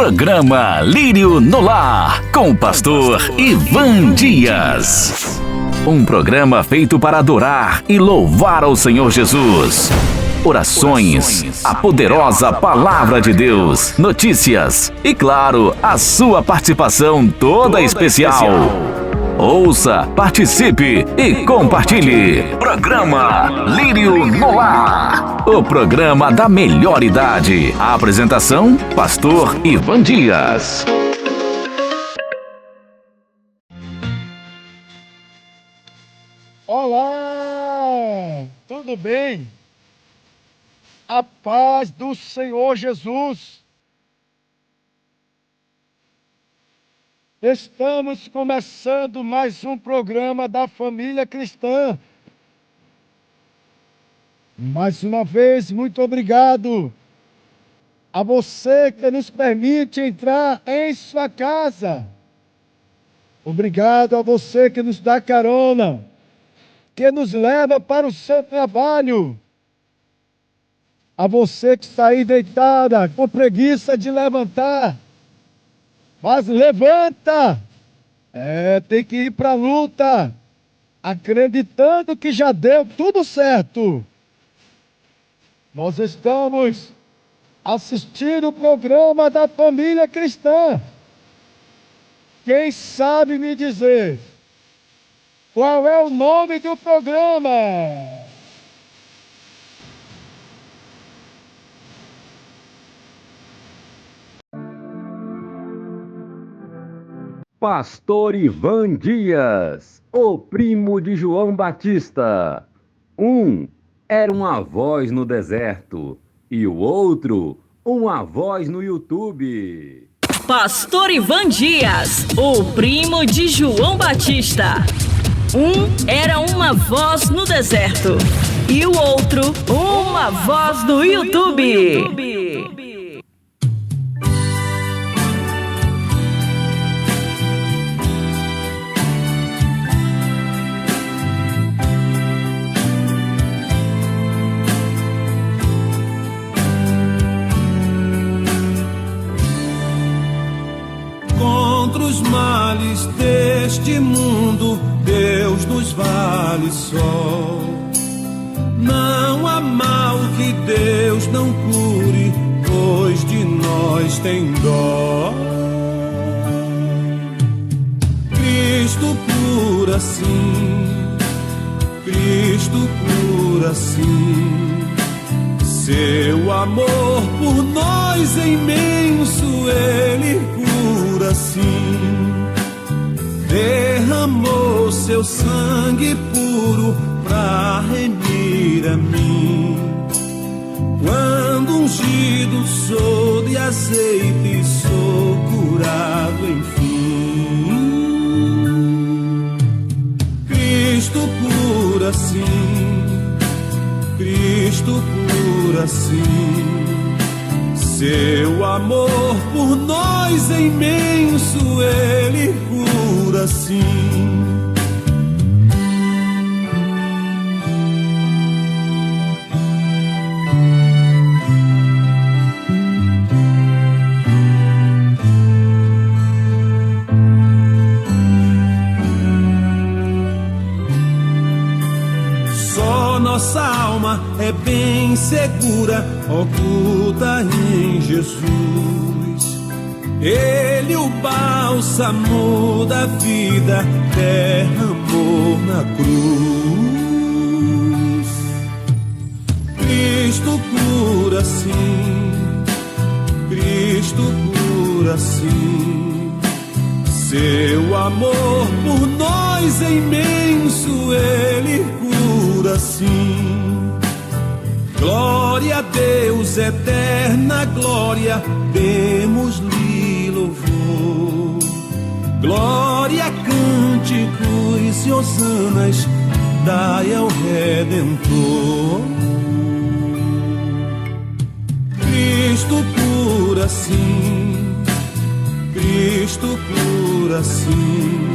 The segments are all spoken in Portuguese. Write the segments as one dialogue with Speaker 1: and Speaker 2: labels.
Speaker 1: Programa Lírio no Lar, com o pastor Ivan Dias. Um programa feito para adorar e louvar ao Senhor Jesus. Orações, a poderosa palavra de Deus, notícias e, claro, a sua participação toda especial. Ouça, participe e compartilhe. Programa Lírio no Lar, o programa da melhor idade. A apresentação, pastor Ivan Dias.
Speaker 2: Olá, tudo bem? A paz do Senhor Jesus. Estamos começando mais um programa da família cristã. Mais uma vez, muito obrigado a você que nos permite entrar em sua casa. Obrigado a você que nos dá carona, que nos leva para o seu trabalho. A você que está aí deitada, com preguiça de levantar. Mas levanta! Tem que ir para a luta, acreditando que já deu tudo certo. Nós estamos assistindo o programa da família cristã. Quem sabe me dizer qual é o nome do programa?
Speaker 3: Pastor Ivan Dias, o primo de João Batista. Um era uma voz no deserto e o outro, uma voz no YouTube.
Speaker 4: Pastor Ivan Dias, o primo de João Batista. Um era uma voz no deserto e o outro, uma voz no YouTube.
Speaker 5: Contra os males deste mundo, Deus nos vale sol. Não há mal que Deus não cure, pois de nós tem dó. Cristo cura sim, Cristo cura sim. Seu amor por nós é imenso, Ele cura sim. Derramou seu sangue puro pra remir a mim. Quando ungido sou de azeite, sou curado enfim. Cristo cura sim, Cristo cura sim. Seu amor por nós é imenso, Ele cura sim. Só nossa alma é bem segura, oculta em Jesus. Ele, o bálsamo da vida, derramou na cruz. Cristo cura sim, Cristo cura sim. Seu amor por nós é imenso, Ele cura sim. Glória a Deus, eterna glória, demos-lhe louvor. Glória, cânticos e hosanas, dai ao Redentor. Cristo cura sim, Cristo cura sim.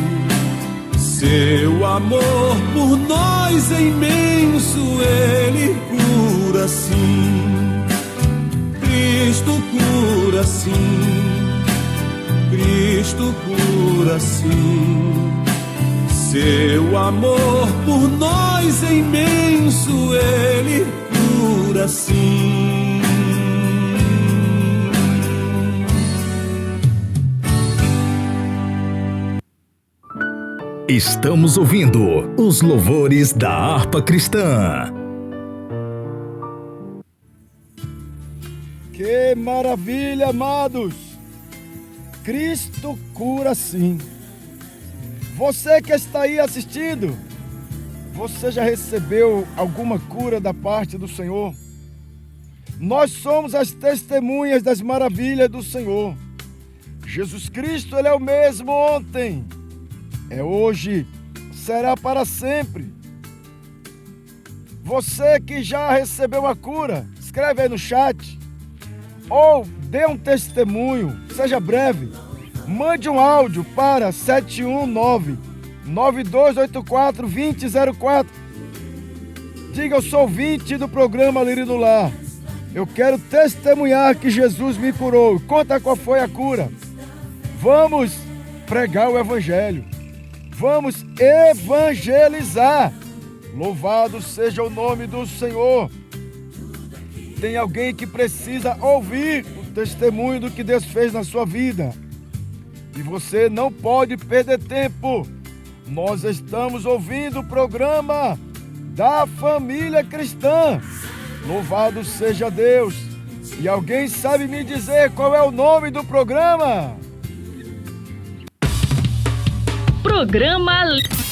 Speaker 5: Seu amor por nós é imenso, Ele cura sim. Cristo cura sim, Cristo cura sim. Seu amor por nós é imenso, Ele cura sim.
Speaker 6: Estamos ouvindo os louvores da harpa cristã.
Speaker 2: Que maravilha, amados! Cristo cura sim. Você que está aí assistindo, você já recebeu alguma cura da parte do Senhor? Nós somos as testemunhas das maravilhas do Senhor. Jesus Cristo, Ele é o mesmo ontem, é hoje, será para sempre. Você que já recebeu a cura, escreve aí no chat, ou dê um testemunho, seja breve. Mande um áudio para 719-9284-2004. Diga, eu sou ouvinte do programa Lírio no Lar. Eu quero testemunhar que Jesus me curou. Conta qual foi a cura. Vamos pregar o Evangelho. Vamos evangelizar. Louvado seja o nome do Senhor. Tem alguém que precisa ouvir o testemunho do que Deus fez na sua vida. E você não pode perder tempo. Nós estamos ouvindo o programa da família cristã. Louvado seja Deus. E alguém sabe me dizer qual é o nome do programa?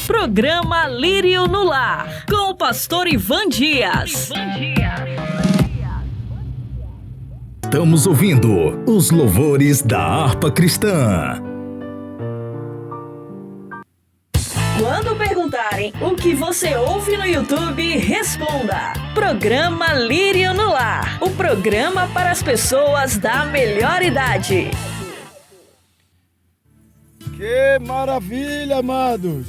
Speaker 4: Programa Lírio no Lar, com o pastor Ivan Dias.
Speaker 6: Estamos ouvindo os louvores da harpa cristã.
Speaker 4: Quando perguntarem o que você ouve no YouTube, responda: Programa Lírio no Lar, o programa para as pessoas da melhor idade.
Speaker 2: Que maravilha, amados!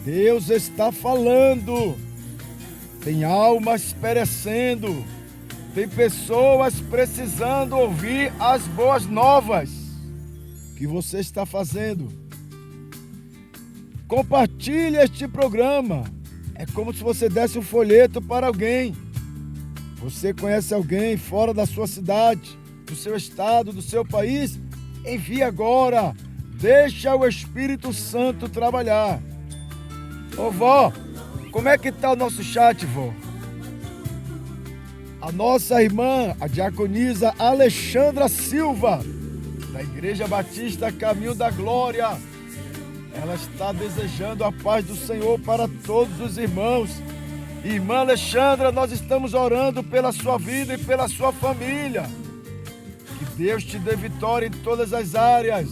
Speaker 2: Deus está falando. Tem almas perecendo. Tem pessoas precisando ouvir as boas novas que você está fazendo. Compartilhe este programa. É como se você desse um folheto para alguém. Você conhece alguém fora da sua cidade, do seu estado, do seu país? Envie agora. Deixa o Espírito Santo trabalhar. Ô vó, como é que está o nosso chat, vó? A nossa irmã, a diaconisa Alexandra Silva, da Igreja Batista Caminho da Glória, ela está desejando a paz do Senhor para todos os irmãos. Irmã Alexandra, nós estamos orando pela sua vida e pela sua família. Que Deus te dê vitória em todas as áreas.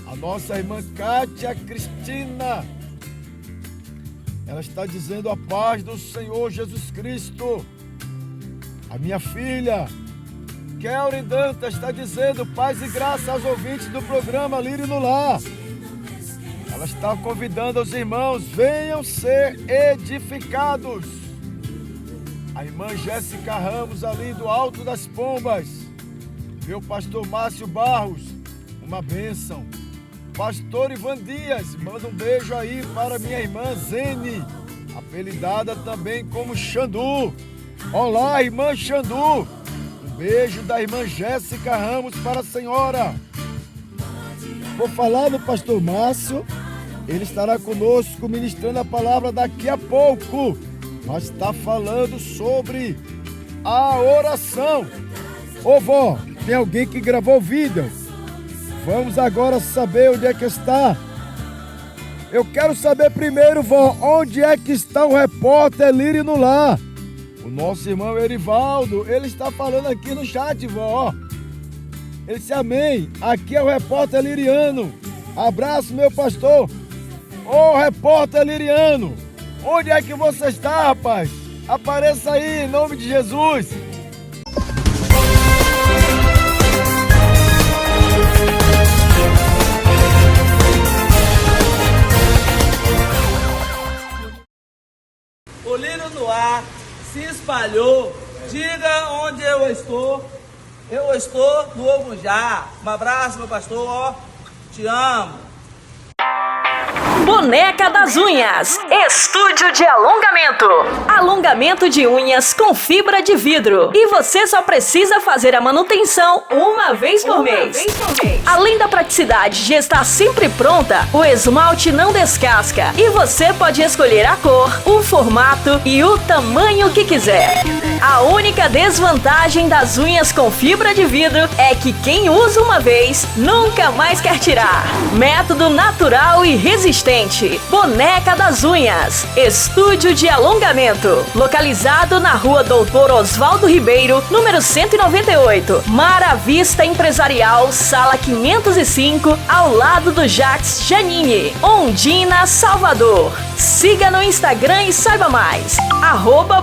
Speaker 2: A nossa irmã Kátia Cristina, ela está dizendo a paz do Senhor Jesus Cristo. A minha filha, Kelly Dantas, está dizendo paz e graça aos ouvintes do programa Lírio no Lar. Ela está convidando os irmãos, venham ser edificados. A irmã Jéssica Ramos, ali do Alto das Pombas. Meu pastor Márcio Barros, uma bênção. Pastor Ivan Dias, manda um beijo aí para minha irmã Zene, apelidada também como Xandu. Olá, irmã Xandu. Um beijo da irmã Jéssica Ramos para a senhora. Vou falar no pastor Márcio. Ele estará conosco ministrando a palavra daqui a pouco. Mas está falando sobre a oração. Ô vó, tem alguém que gravou o vídeo? Vamos agora saber onde é que está. Eu quero saber primeiro, vó, onde é que está o repórter Lírio no Lar? O nosso irmão Erivaldo, ele está falando aqui no chat, vó. Ele disse amém. Aqui é o repórter Liriano. Abraço, meu pastor. Ô, repórter Liriano, onde é que você está, rapaz? Apareça aí, em nome de Jesus.
Speaker 7: O Lírio no Ar se espalhou. Diga onde eu estou. Eu estou no Ogujá. Um abraço, meu pastor. Te amo.
Speaker 4: Boneca das Unhas, estúdio de alongamento. Alongamento de unhas com fibra de vidro. E você só precisa fazer a manutenção uma vez por mês. Além da praticidade de estar sempre pronta, o esmalte não descasca. E você pode escolher a cor, o formato e o tamanho que quiser. A única desvantagem das unhas com fibra de vidro é que quem usa uma vez nunca mais quer tirar. Método natural e resistente. Boneca das Unhas, estúdio de alongamento, localizado na rua Doutor Oswaldo Ribeiro, número 198, Mara Vista Empresarial, sala 505, ao lado do Jax Janine, Ondina, Salvador. Siga no Instagram e saiba mais.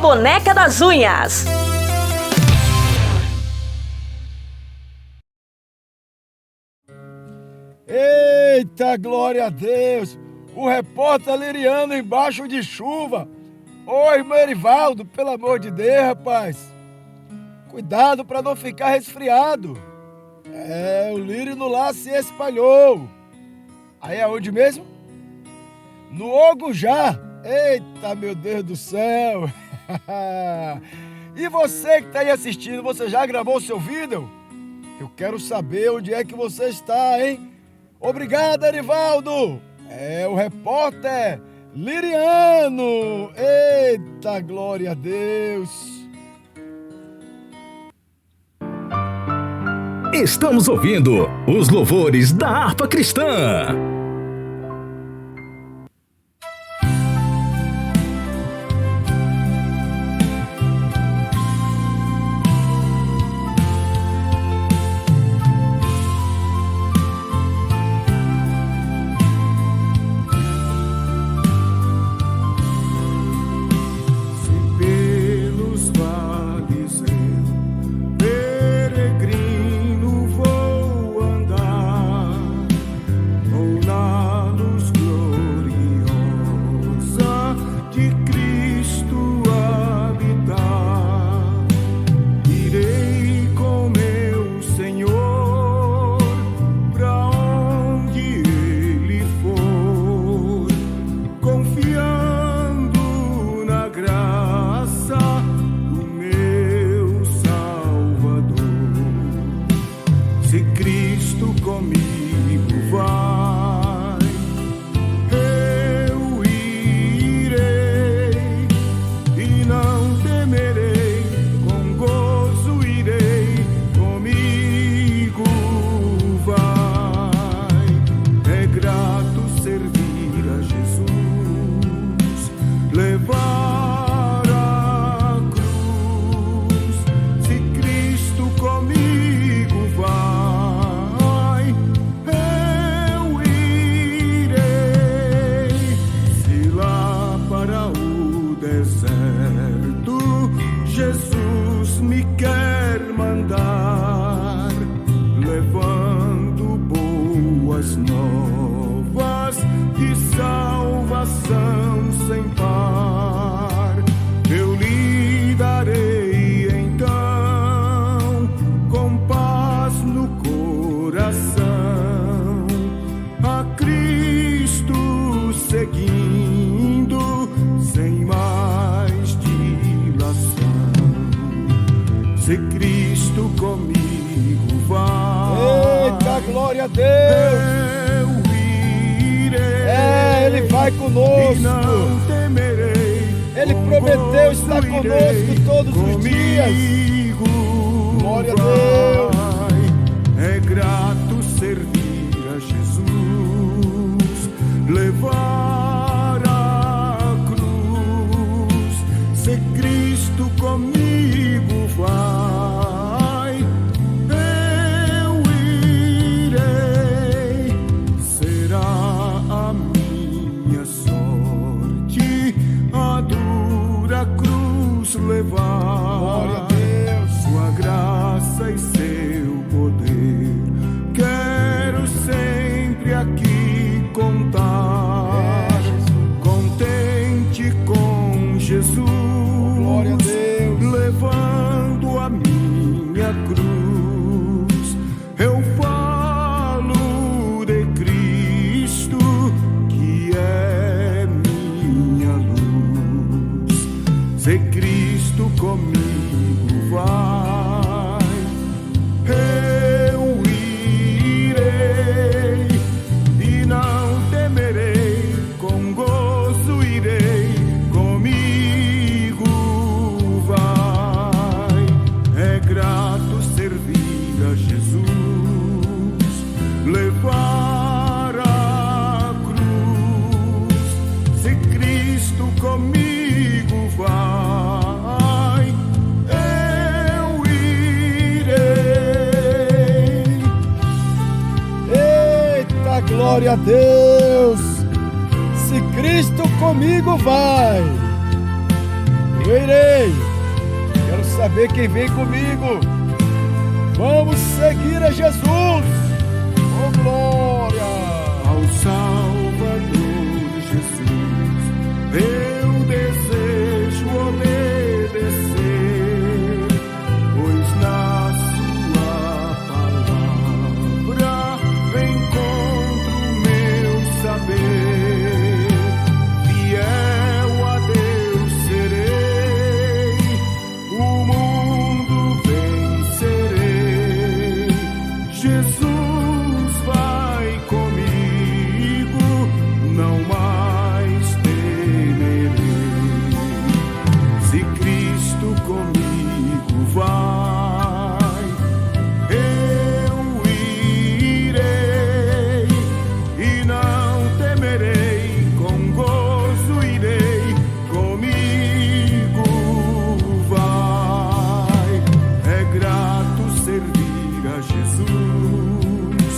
Speaker 4: @Boneca das Unhas.
Speaker 2: Eita, glória a Deus! O repórter Liriano embaixo de chuva. Ô, irmão Erivaldo, pelo amor de Deus, rapaz. Cuidado para não ficar resfriado. O lírio no lar se espalhou. Aí é onde mesmo? No Ogujá. Eita, meu Deus do céu. E você que está aí assistindo, você já gravou o seu vídeo? Eu quero saber onde é que você está, hein? Obrigado, Erivaldo. O repórter Liriano. Eita, glória a Deus.
Speaker 6: Estamos ouvindo os louvores da harpa cristã.
Speaker 2: Glória a Deus. Ele vai conosco. Ele prometeu estar conosco todos os dias. Glória a Deus.
Speaker 5: É grato servir a Jesus, levar a cruz. Se Cristo comigo vai, eu irei. Será a minha sorte a dura cruz levar.
Speaker 2: Glória a Deus.
Speaker 5: Sua graça e ser a Jesus, levar a cruz. Se Cristo comigo vai, eu irei.
Speaker 2: Eita, glória a Deus! Se Cristo comigo vai, eu irei. Quero saber quem vem comigo. Vamos seguir a Jesus. Oh, glória!
Speaker 5: Ao Salvador Jesus, eu desejo obedecer, pois na sua palavra encontro meu saber. Fiel a Deus serei, o mundo vencerei. Jesus vai comigo, não mais temerei. Se Cristo comigo vai, eu irei e não temerei, com gozo irei, comigo vai. É grato servir a Jesus,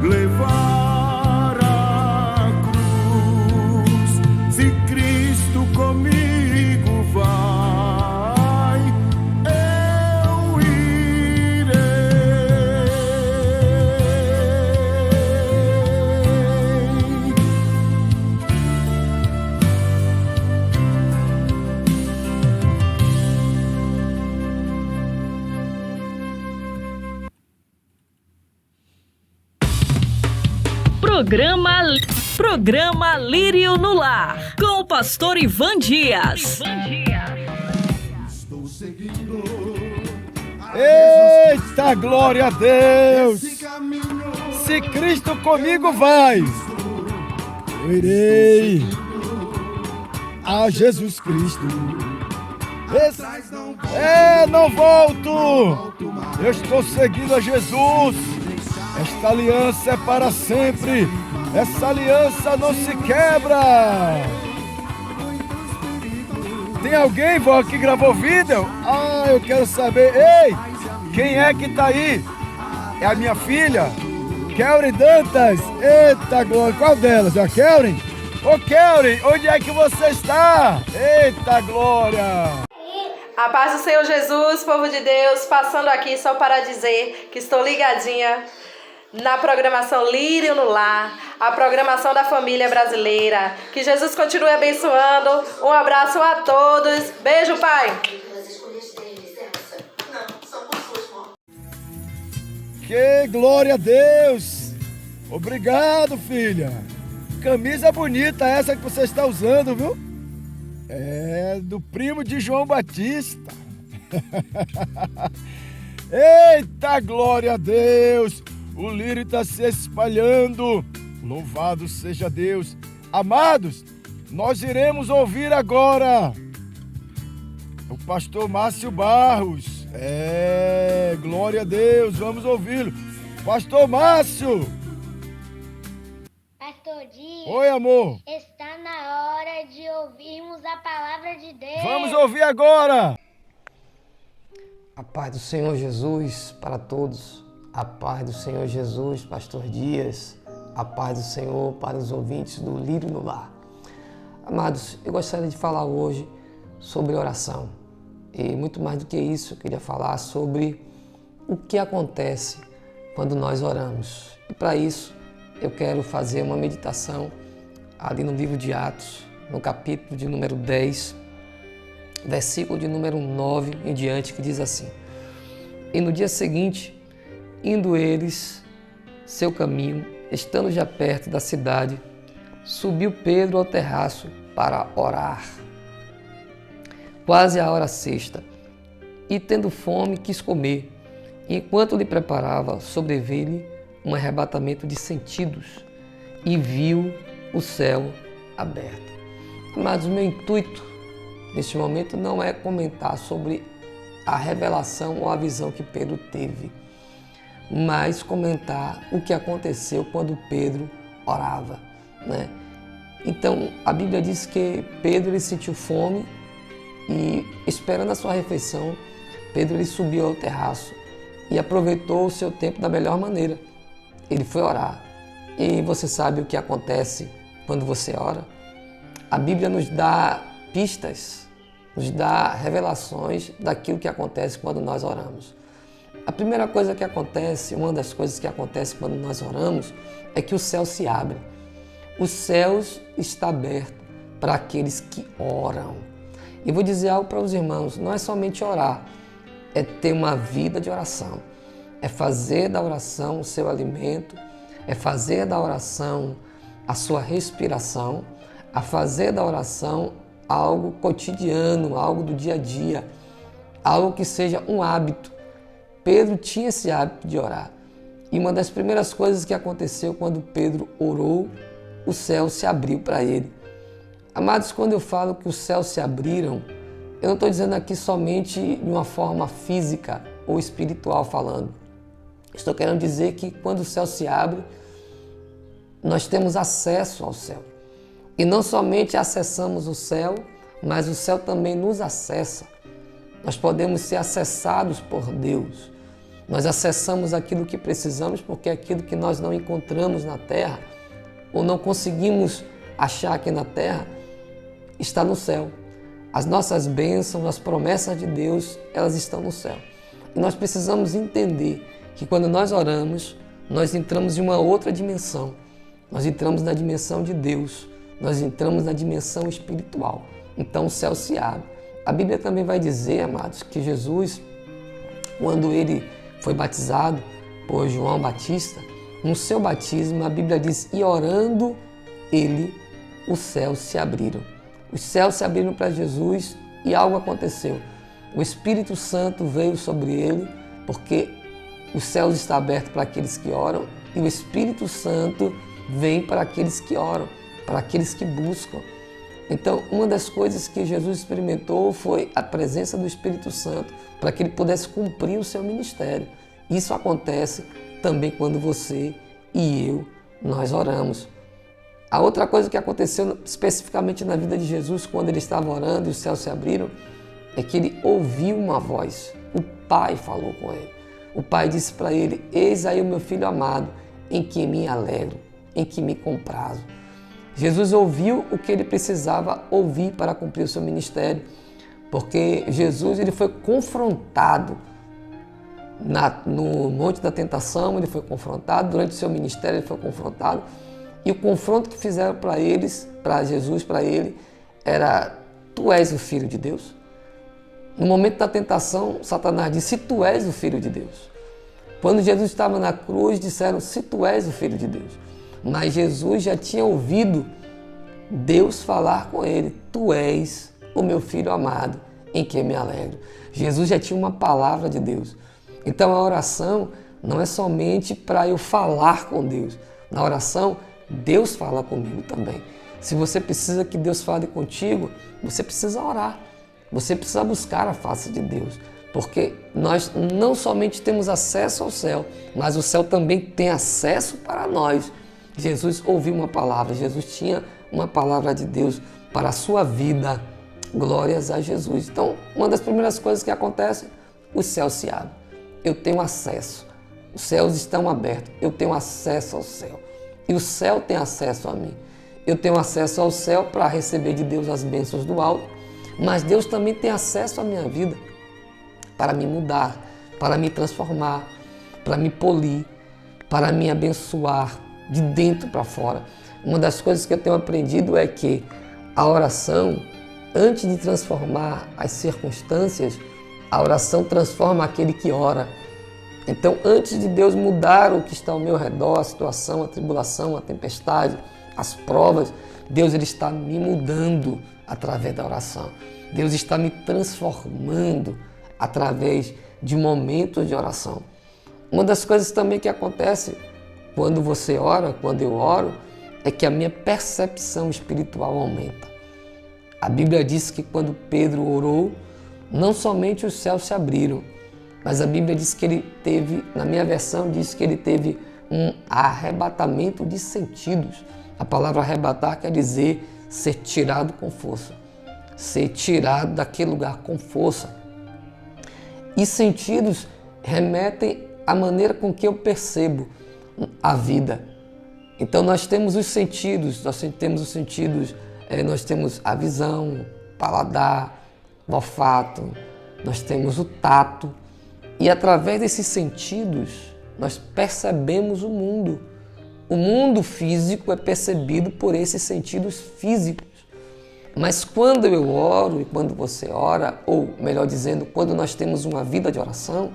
Speaker 5: levar a cruz. Se Cristo comigo vai, eu irei.
Speaker 4: Programa Lírio no Lar, com o pastor Ivan Dias.
Speaker 2: Eita, glória a Deus! Se Cristo comigo vai, eu irei a Jesus Cristo. Não volto! Eu estou seguindo a Jesus. Esta aliança é para sempre. Essa aliança não se quebra. Tem alguém, vó, que gravou vídeo? Eu quero saber. Ei, quem é que tá aí? É a minha filha, Kelly Dantas. Eita, glória. Qual delas? É a Kelly? Ô, Kelly, onde é que você está? Eita, glória.
Speaker 8: A paz do Senhor Jesus, povo de Deus, passando aqui só para dizer que estou ligadinha na programação Lírio no Lar, a programação da família brasileira. Que Jesus continue abençoando. Um abraço a todos. Beijo, pai.
Speaker 2: Que glória a Deus. Obrigado, filha. Camisa bonita essa que você está usando, viu? É do primo de João Batista. Eita, glória a Deus! O lírio está se espalhando. Louvado seja Deus. Amados, nós iremos ouvir agora o pastor Márcio Barros. Glória a Deus, vamos ouvi-lo. Pastor Márcio!
Speaker 9: Pastor Dias.
Speaker 2: Oi, amor.
Speaker 9: Está na hora de ouvirmos a palavra de Deus.
Speaker 2: Vamos ouvir agora.
Speaker 10: A paz do Senhor Jesus para todos. A paz do Senhor Jesus, pastor Dias. A paz do Senhor para os ouvintes do Lírio no Lar. Amados, eu gostaria de falar hoje sobre oração. E muito mais do que isso, eu queria falar sobre o que acontece quando nós oramos. E para isso, eu quero fazer uma meditação ali no livro de Atos, no capítulo de número 10, versículo de número 9 em diante, que diz assim: E no dia seguinte, indo eles seu caminho, estando já perto da cidade, subiu Pedro ao terraço para orar. Quase a hora sexta, e tendo fome, quis comer. E enquanto lhe preparava, sobreveio-lhe um arrebatamento de sentidos e viu o céu aberto. Mas o meu intuito neste momento não é comentar sobre a revelação ou a visão que Pedro teve, mas comentar o que aconteceu quando Pedro orava, né? Então, a Bíblia diz que Pedro ele sentiu fome e, esperando a sua refeição, Pedro ele subiu ao terraço e aproveitou o seu tempo da melhor maneira. Ele foi orar. E você sabe o que acontece quando você ora? A Bíblia nos dá pistas, nos dá revelações daquilo que acontece quando nós oramos. A primeira coisa que acontece, uma das coisas que acontece quando nós oramos, é que o céu se abre. Os céus estão abertos para aqueles que oram. E vou dizer algo para os irmãos, não é somente orar, é ter uma vida de oração. É fazer da oração o seu alimento, é fazer da oração a sua respiração, a fazer da oração algo cotidiano, algo do dia a dia, algo que seja um hábito. Pedro tinha esse hábito de orar. E uma das primeiras coisas que aconteceu quando Pedro orou, o céu se abriu para ele. Amados, quando eu falo que os céus se abriram, eu não estou dizendo aqui somente de uma forma física ou espiritual falando. Estou querendo dizer que quando o céu se abre, nós temos acesso ao céu. E não somente acessamos o céu, mas o céu também nos acessa. Nós podemos ser acessados por Deus. Nós acessamos aquilo que precisamos porque aquilo que nós não encontramos na terra ou não conseguimos achar aqui na terra está no céu. As nossas bênçãos, as promessas de Deus, elas estão no céu. E nós precisamos entender que quando nós oramos, nós entramos em uma outra dimensão. Nós entramos na dimensão de Deus. Nós entramos na dimensão espiritual. Então o céu se abre. A Bíblia também vai dizer, amados, que Jesus, quando ele foi batizado por João Batista, no seu batismo, a Bíblia diz, e orando ele, os céus se abriram. Os céus se abriram para Jesus e algo aconteceu. O Espírito Santo veio sobre ele, porque os céus estão abertos para aqueles que oram, e o Espírito Santo vem para aqueles que oram, para aqueles que buscam. Então, uma das coisas que Jesus experimentou foi a presença do Espírito Santo, para que ele pudesse cumprir o seu ministério. Isso acontece também quando você e eu, nós oramos. A outra coisa que aconteceu especificamente na vida de Jesus, quando ele estava orando e os céus se abriram, é que ele ouviu uma voz. O Pai falou com ele. O Pai disse para ele, eis aí o meu Filho amado, em que me alegro, em que me comprazo. Jesus ouviu o que ele precisava ouvir para cumprir o seu ministério, porque Jesus ele foi confrontado no Monte da Tentação, ele foi confrontado, durante o seu ministério ele foi confrontado, e o confronto que fizeram para eles, para Jesus, para ele, era, tu és o Filho de Deus? No momento da tentação, Satanás disse, se tu és o Filho de Deus. Quando Jesus estava na cruz, disseram, se tu és o Filho de Deus. Mas Jesus já tinha ouvido Deus falar com ele, tu és o meu Filho amado, em que me alegro. Jesus já tinha uma palavra de Deus. Então a oração não é somente para eu falar com Deus. Na oração, Deus fala comigo também. Se você precisa que Deus fale contigo, você precisa orar. Você precisa buscar a face de Deus. Porque nós não somente temos acesso ao céu, mas o céu também tem acesso para nós. Jesus ouviu uma palavra, Jesus tinha uma palavra de Deus para a sua vida. Glórias a Jesus. Então, uma das primeiras coisas que acontece, o céu se abre. Eu tenho acesso. Os céus estão abertos. Eu tenho acesso ao céu. E o céu tem acesso a mim. Eu tenho acesso ao céu para receber de Deus as bênçãos do alto, mas Deus também tem acesso à minha vida para me mudar, para me transformar, para me polir, para me abençoar de dentro para fora. Uma das coisas que eu tenho aprendido é que a oração, antes de transformar as circunstâncias, a oração transforma aquele que ora. Então, antes de Deus mudar o que está ao meu redor, a situação, a tribulação, a tempestade, as provas, Deus ele está me mudando através da oração. Deus está me transformando através de momentos de oração. Uma das coisas também que acontece quando você ora, quando eu oro, é que a minha percepção espiritual aumenta. A Bíblia diz que quando Pedro orou, não somente os céus se abriram, mas a Bíblia diz que ele teve, na minha versão, diz que ele teve um arrebatamento de sentidos. A palavra arrebatar quer dizer ser tirado com força, ser tirado daquele lugar com força. E sentidos remetem à maneira com que eu percebo a vida. Então nós temos os sentidos, nós temos a visão, o paladar, o olfato, nós temos o tato. E através desses sentidos, nós percebemos o mundo. O mundo físico é percebido por esses sentidos físicos. Mas quando eu oro e quando você ora, ou melhor dizendo, quando nós temos uma vida de oração,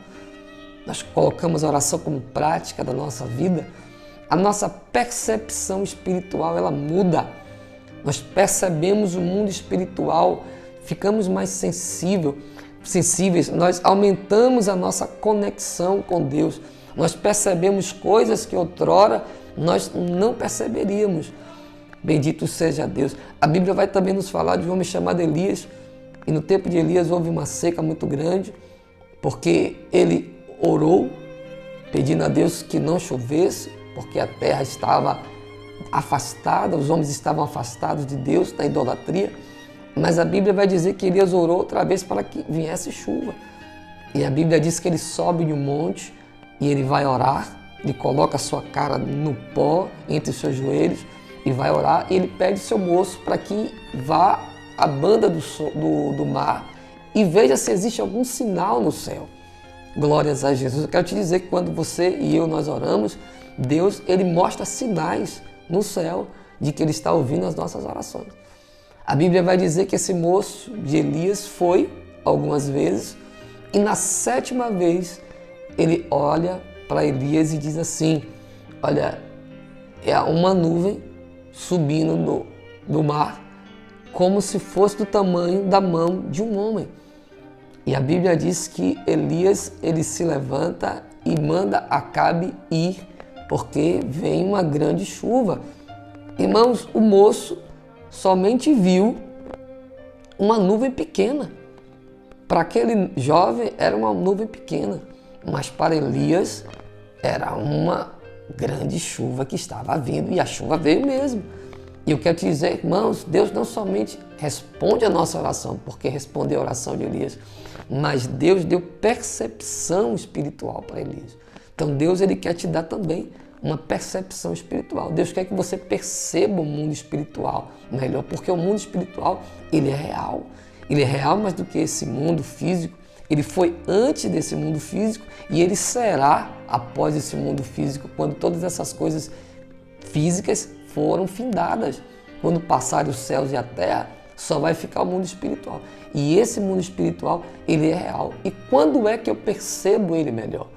Speaker 10: nós colocamos a oração como prática da nossa vida, a nossa percepção espiritual ela muda. Nós percebemos o mundo espiritual, ficamos mais sensíveis, nós aumentamos a nossa conexão com Deus. Nós percebemos coisas que outrora nós não perceberíamos. Bendito seja Deus. A Bíblia vai também nos falar de um homem chamado Elias. E no tempo de Elias houve uma seca muito grande, porque ele orou, pedindo a Deus que não chovesse, porque a terra estava afastada, os homens estavam afastados de Deus, da idolatria. Mas a Bíblia vai dizer que Elias orou outra vez para que viesse chuva. E a Bíblia diz que ele sobe de um monte e ele vai orar, ele coloca a sua cara no pó, entre os seus joelhos, e vai orar, e ele pede seu moço para que vá à banda do mar e veja se existe algum sinal no céu. Glórias a Jesus. Eu quero te dizer que quando você e eu nós oramos, Deus ele mostra sinais no céu de que ele está ouvindo as nossas orações. A Bíblia vai dizer que esse moço de Elias foi algumas vezes e na 7ª vez ele olha para Elias e diz assim: olha, é uma nuvem subindo do mar como se fosse do tamanho da mão de um homem. E a Bíblia diz que Elias ele se levanta e manda Acabe ir, porque vem uma grande chuva. Irmãos, o moço somente viu uma nuvem pequena. Para aquele jovem era uma nuvem pequena, mas para Elias era uma grande chuva que estava vindo, e a chuva veio mesmo. E eu quero te dizer, irmãos, Deus não somente responde a nossa oração, porque respondeu a oração de Elias, mas Deus deu percepção espiritual para Elias. Então Deus ele quer te dar também uma percepção espiritual. Deus quer que você perceba o mundo espiritual melhor, porque o mundo espiritual ele é real. Ele é real mais do que esse mundo físico. Ele foi antes desse mundo físico e ele será após esse mundo físico, quando todas essas coisas físicas foram findadas. Quando passarem os céus e a terra, só vai ficar o mundo espiritual. E esse mundo espiritual, ele é real. E quando é que eu percebo ele melhor?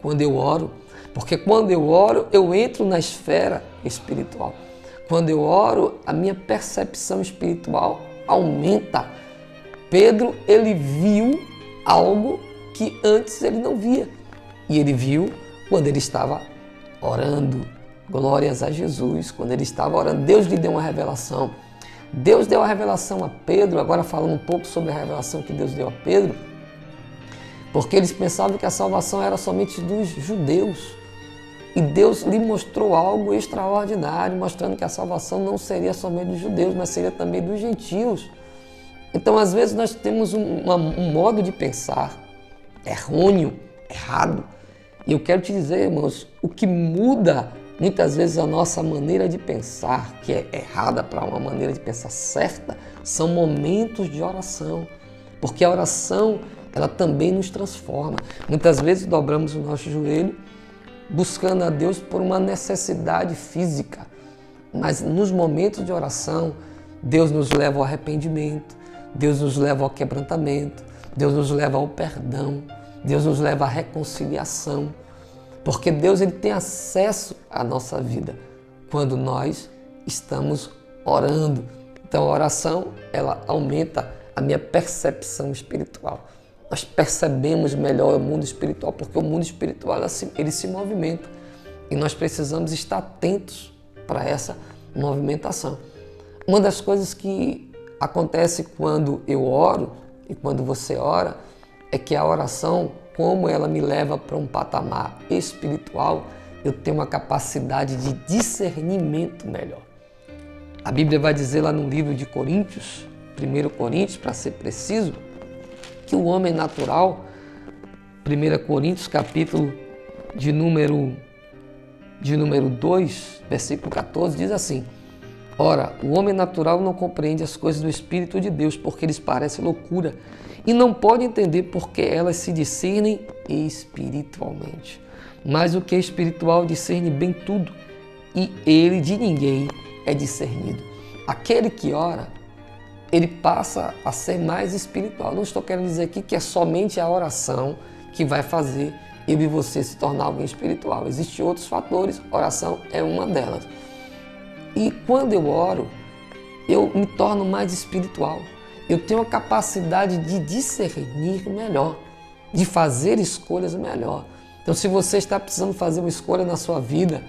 Speaker 10: Quando eu oro. Porque quando eu oro, eu entro na esfera espiritual. Quando eu oro, a minha percepção espiritual aumenta. Pedro, ele viu algo que antes ele não via. E ele viu quando ele estava orando. Glórias a Jesus. Quando ele estava orando, Deus lhe deu uma revelação. Deus deu a revelação a Pedro, agora falando um pouco sobre a revelação que Deus deu a Pedro, porque eles pensavam que a salvação era somente dos judeus. E Deus lhe mostrou algo extraordinário, mostrando que a salvação não seria somente dos judeus, mas seria também dos gentios. Então, às vezes, nós temos um modo de pensar errôneo, errado. E eu quero te dizer, irmãos, o que muda muitas vezes a nossa maneira de pensar, que é errada para uma maneira de pensar certa, são momentos de oração. Porque a oração, ela também nos transforma. Muitas vezes dobramos o nosso joelho buscando a Deus por uma necessidade física. Mas nos momentos de oração, Deus nos leva ao arrependimento, Deus nos leva ao quebrantamento, Deus nos leva ao perdão, Deus nos leva à reconciliação. Porque Deus ele tem acesso à nossa vida quando nós estamos orando. Então a oração, ela aumenta a minha percepção espiritual. Nós percebemos melhor o mundo espiritual, porque o mundo espiritual ele se movimenta e nós precisamos estar atentos para essa movimentação. Uma das coisas que acontece quando eu oro e quando você ora é que a oração como ela me leva para um patamar espiritual, eu tenho uma capacidade de discernimento melhor. A Bíblia vai dizer lá no livro de Coríntios, 1 Coríntios, para ser preciso, que o homem natural, 1 Coríntios, capítulo de número 2, versículo 14, diz assim: ora, o homem natural não compreende as coisas do Espírito de Deus, porque lhes parece loucura, e não pode entender porque elas se discernem espiritualmente. Mas o que é espiritual discerne bem tudo, e ele de ninguém é discernido. Aquele que ora, ele passa a ser mais espiritual. Não estou querendo dizer aqui que é somente a oração que vai fazer eu e você se tornar alguém espiritual. Existem outros fatores, oração é uma delas. E quando eu oro, eu me torno mais espiritual. Eu tenho a capacidade de discernir melhor, de fazer escolhas melhor. Então, se você está precisando fazer uma escolha na sua vida,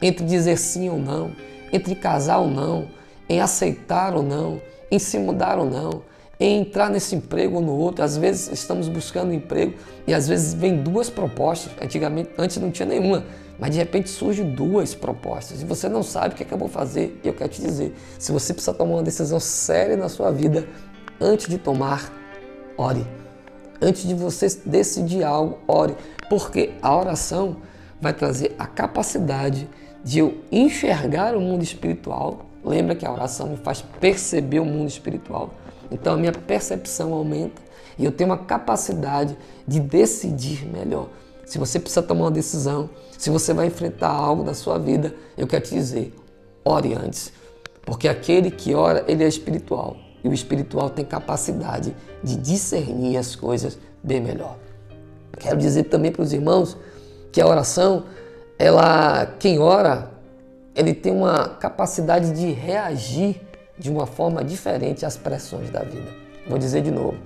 Speaker 10: entre dizer sim ou não, entre casar ou não, em aceitar ou não, em se mudar ou não, em entrar nesse emprego ou no outro. Às vezes estamos buscando um emprego e às vezes vem duas propostas. Antes não tinha nenhuma, mas de repente surgem duas propostas e você não sabe o que é que eu vou fazer. E eu quero te dizer, se você precisa tomar uma decisão séria na sua vida, antes de tomar, ore. Antes de você decidir algo, ore. Porque a oração vai trazer a capacidade de eu enxergar o mundo espiritual. Lembra que a oração me faz perceber o mundo espiritual. Então a minha percepção aumenta e eu tenho uma capacidade de decidir melhor. Se você precisa tomar uma decisão, se você vai enfrentar algo na sua vida, eu quero te dizer, ore antes. Porque aquele que ora, ele é espiritual. E o espiritual tem capacidade de discernir as coisas bem melhor. Quero dizer também para os irmãos que a oração, quem ora, ele tem uma capacidade de reagir de uma forma diferente às pressões da vida. Vou dizer de novo,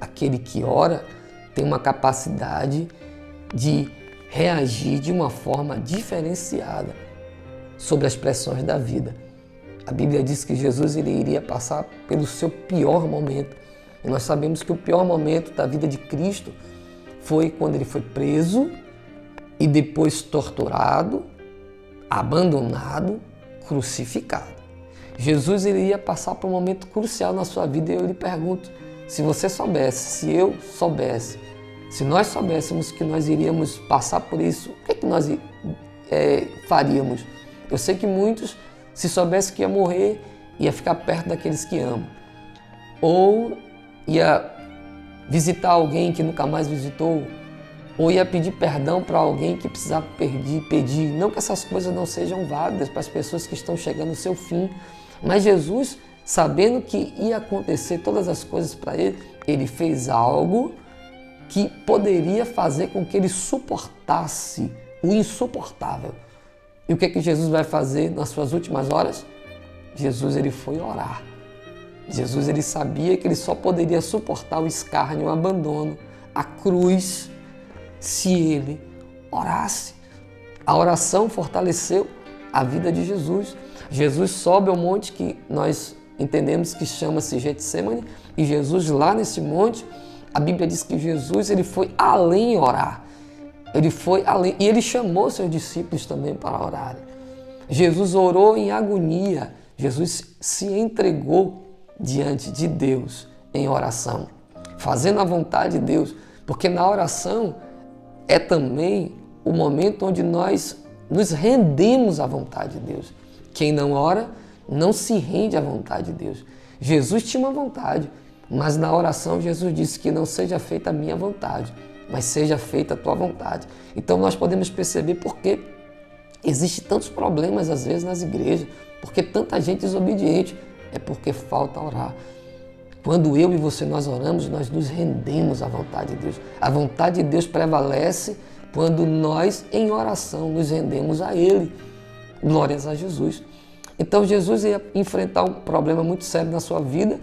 Speaker 10: aquele que ora tem uma capacidade de reagir de uma forma diferenciada sobre as pressões da vida. A Bíblia diz que Jesus ele iria passar pelo seu pior momento. E nós sabemos que o pior momento da vida de Cristo foi quando ele foi preso e depois torturado, abandonado, crucificado. Jesus ele ia passar por um momento crucial na sua vida e eu lhe pergunto, se você soubesse, se eu soubesse, se nós soubéssemos que nós iríamos passar por isso, o que é que nós faríamos? Eu sei que muitos, se soubessem que ia morrer, ia ficar perto daqueles que amam. Ou ia visitar alguém que nunca mais visitou, ou ia pedir perdão para alguém que precisava pedir. Não que essas coisas não sejam válidas para as pessoas que estão chegando ao seu fim, mas Jesus, sabendo que ia acontecer todas as coisas para ele, ele fez algo que poderia fazer com que ele suportasse o insuportável. E o que é que Jesus vai fazer nas suas últimas horas? Jesus ele foi orar. Jesus ele sabia que ele só poderia suportar o escárnio, o abandono, a cruz, se ele orasse. A oração fortaleceu a vida de Jesus. Jesus sobe ao monte que nós entendemos que chama-se Getsemane, e Jesus lá nesse monte, a Bíblia diz que Jesus ele foi além orar. Ele foi além e ele chamou seus discípulos também para orarem. Jesus orou em agonia. Jesus se entregou diante de Deus em oração, fazendo a vontade de Deus, porque na oração é também o momento onde nós nos rendemos à vontade de Deus. Quem não ora não se rende à vontade de Deus. Jesus tinha uma vontade, mas na oração Jesus disse que não seja feita a minha vontade, mas seja feita a tua vontade. Então nós podemos perceber porque existem tantos problemas às vezes nas igrejas, porque tanta gente desobediente, é porque falta orar. Quando eu e você nós oramos, nós nos rendemos à vontade de Deus. A vontade de Deus prevalece quando nós em oração nos rendemos a Ele. Glórias a Jesus. Então Jesus ia enfrentar um problema muito sério na sua vida,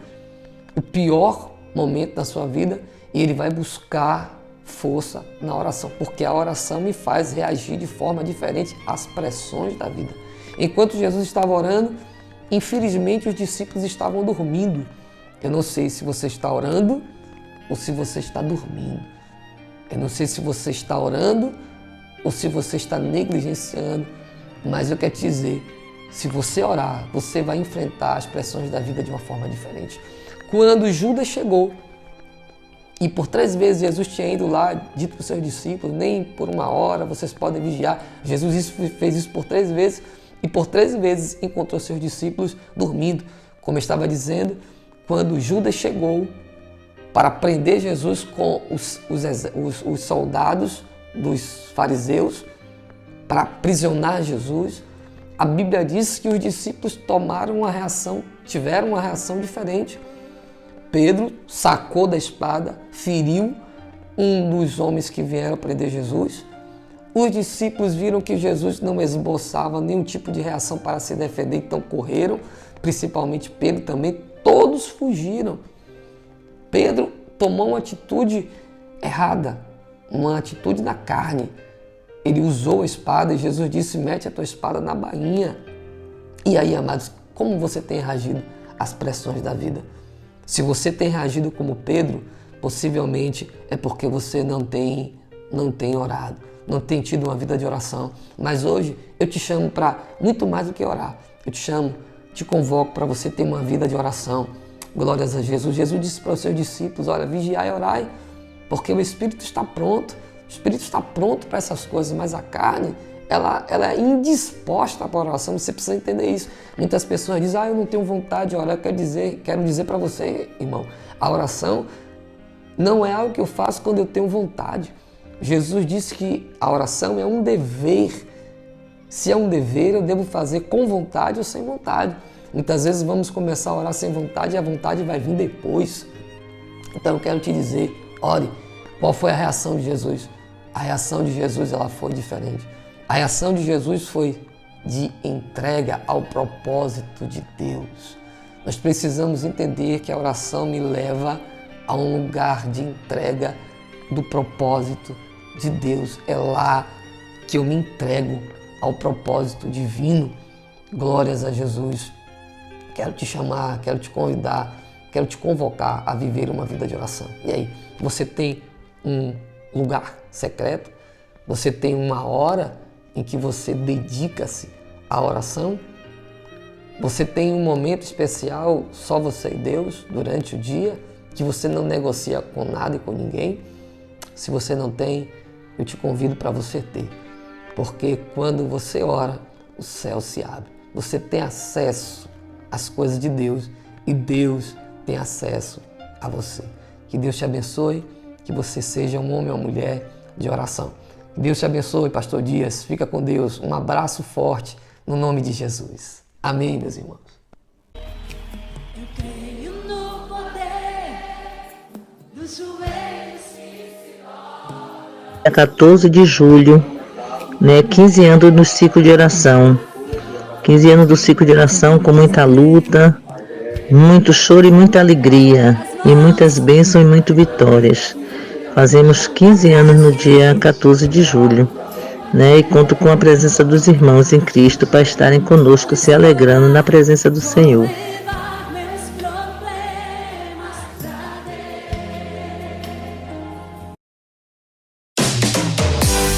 Speaker 10: o pior momento da sua vida, e ele vai buscar força na oração, porque a oração me faz reagir de forma diferente às pressões da vida. Enquanto Jesus estava orando, infelizmente os discípulos estavam dormindo. Eu não sei se você está orando ou se você está dormindo. Eu não sei se você está orando ou se você está negligenciando, mas eu quero te dizer, se você orar, você vai enfrentar as pressões da vida de uma forma diferente. Quando Judas chegou, e por 3 vezes Jesus tinha ido lá, dito para os seus discípulos, nem por 1 hora vocês podem vigiar. Jesus fez isso por 3 vezes, e por 3 vezes encontrou seus discípulos dormindo. Como eu estava dizendo, quando Judas chegou para prender Jesus com os soldados dos fariseus, para aprisionar Jesus, a Bíblia diz que os discípulos tiveram uma reação diferente. Pedro sacou da espada, feriu um dos homens que vieram prender Jesus. Os discípulos viram que Jesus não esboçava nenhum tipo de reação para se defender, então correram, principalmente Pedro também, todos fugiram. Pedro tomou uma atitude errada, uma atitude na carne. Ele usou a espada e Jesus disse, mete a tua espada na bainha. E aí, amados, como você tem reagido às pressões da vida? Se você tem reagido como Pedro, possivelmente é porque você não tem orado, não tem tido uma vida de oração. Mas hoje eu te chamo para muito mais do que orar. Eu te convoco para você ter uma vida de oração. Glórias a Jesus. Jesus disse para os seus discípulos, olha, vigiai e orai, porque o Espírito está pronto. O Espírito está pronto para essas coisas, mas a carne, ela é indisposta para a oração. Você precisa entender isso. Muitas pessoas dizem, eu não tenho vontade de orar. Eu quero dizer para você, irmão, a oração não é algo que eu faço quando eu tenho vontade. Jesus disse que a oração é um dever. Se é um dever, eu devo fazer com vontade ou sem vontade. Muitas vezes vamos começar a orar sem vontade e a vontade vai vir depois. Então eu quero te dizer, ore, qual foi a reação de Jesus? A reação de Jesus ela foi diferente. A reação de Jesus foi de entrega ao propósito de Deus. Nós precisamos entender que a oração me leva a um lugar de entrega do propósito de Deus. É lá que eu me entrego ao propósito divino. Glórias a Jesus. Quero te chamar, quero te convidar, quero te convocar a viver uma vida de oração. E aí, você tem um lugar secreto? Você tem uma hora em que você dedica-se à oração? Você tem um momento especial, só você e Deus, durante o dia, que você não negocia com nada e com ninguém? Se você não tem, eu te convido para você ter. Porque quando você ora, o céu se abre. Você tem acesso às coisas de Deus e Deus tem acesso a você. Que Deus te abençoe, que você seja um homem ou mulher de oração. Deus te abençoe, Pastor Dias. Fica com Deus. Um abraço forte no nome de Jesus. Amém, meus irmãos.
Speaker 5: Eu creio no poder dos joelhos.
Speaker 11: É 14 de julho, 15 anos do ciclo de oração. 15 anos do ciclo de oração com muita luta, muito choro e muita alegria, e muitas bênçãos e muitas vitórias. Fazemos 15 anos no dia 14 de julho, e conto com a presença dos irmãos em Cristo para estarem conosco, se alegrando na presença do Senhor.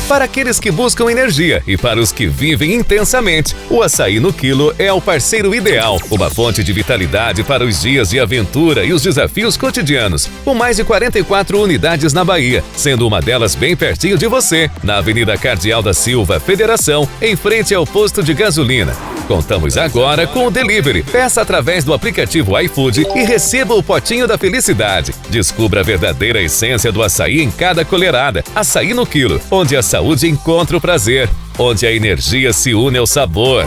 Speaker 6: Para aqueles que buscam energia e para os que vivem intensamente, o Açaí no Quilo é o parceiro ideal. Uma fonte de vitalidade para os dias de aventura e os desafios cotidianos. Com mais de 44 unidades na Bahia, sendo uma delas bem pertinho de você, na Avenida Cardeal da Silva, Federação, em frente ao posto de gasolina. Contamos agora com o delivery. Peça através do aplicativo iFood e receba o potinho da felicidade. Descubra a verdadeira essência do açaí em cada colherada. Açaí no Quilo, onde a saúde encontra o prazer, onde a energia se une ao sabor.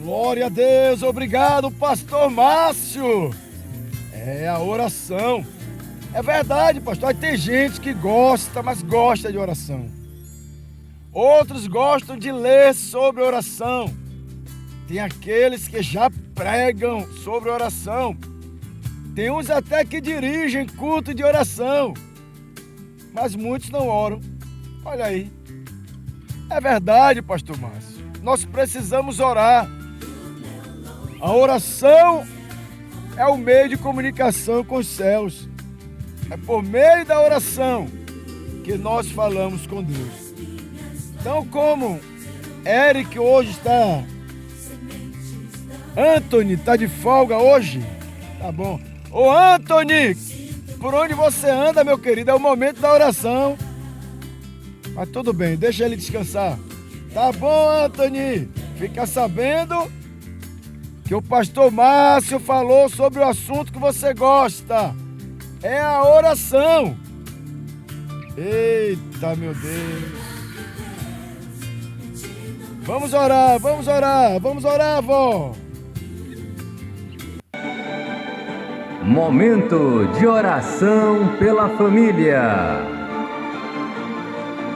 Speaker 2: Glória a Deus, obrigado, Pastor Márcio. É a oração. É verdade, pastor, tem gente que gosta, mas gosta de oração. Outros gostam de ler sobre oração. Tem aqueles que já pregam sobre oração. Tem uns até que dirigem culto de oração. Mas muitos não oram. Olha aí. É verdade, pastor Márcio. Nós precisamos orar. A oração é o meio de comunicação com os céus. É por meio da oração que nós falamos com Deus. Então, como Eric hoje está... Anthony está de folga hoje? Tá bom. Ô Anthony, por onde você anda, meu querido? É o momento da oração. Mas tudo bem, deixa ele descansar. Tá bom, Anthony? Fica sabendo que o pastor Márcio falou sobre o assunto que você gosta. É a oração. Eita, meu Deus. Vamos orar, vamos orar, vamos orar, avó.
Speaker 3: Momento de oração pela família.